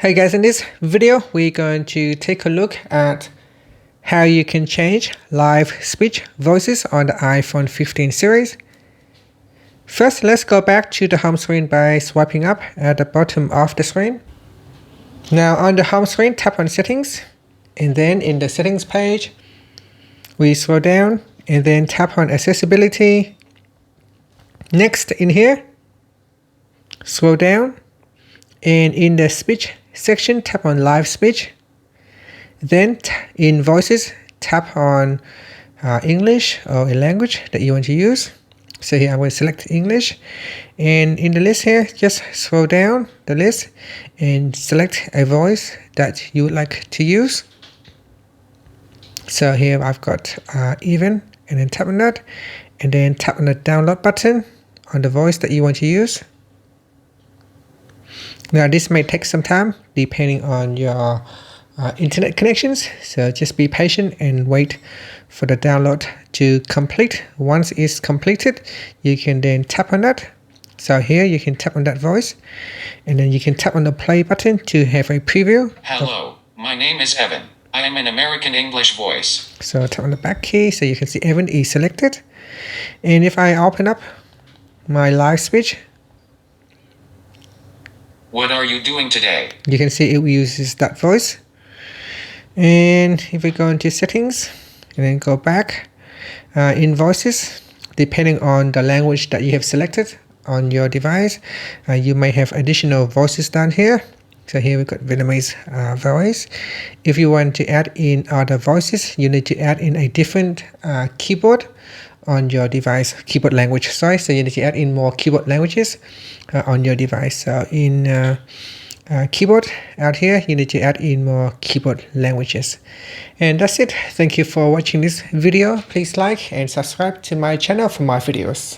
Hey guys, in this video we're going to take a look at how you can change live speech voices on the iPhone 15 series. First, let's go back to the home screen by swiping up at the bottom of the screen. Now on the home screen, tap on settings, and then in the settings page we scroll down and then tap on accessibility. Next in here, scroll down, and in the speech section, tap on live speech. Then in voices, tap on English or a language that you want to use. So here I will select English, and in the list here, just scroll down the list and select a voice that you would like to use. So here I've got Even, and then tap on that, and then tap on the download button on the voice that you want to use. Now this may take some time depending on your internet connections, so just be patient and wait for the download to complete. Once it's completed, you can then tap on that. So here you can tap on that voice, and then you can tap on the play button to have a preview. Hello, my name is Evan. I am an American English voice. So tap on the back key so you can see Evan is selected. And if I open up my live speech, What are you doing today? you can see it uses that voice. And if we go into settings and then go back in voices, depending on the language that you have selected on your device, you may have additional voices down here. So here we've got Vietnamese voice. If you want to add in other voices, you need to add in a different keyboard on your device, keyboard language, sorry. So you need to add in more keyboard languages on your device. So in keyboard out here, you need to add in more keyboard languages. And that's it. Thank you for watching this video. Please like and subscribe to my channel for more videos.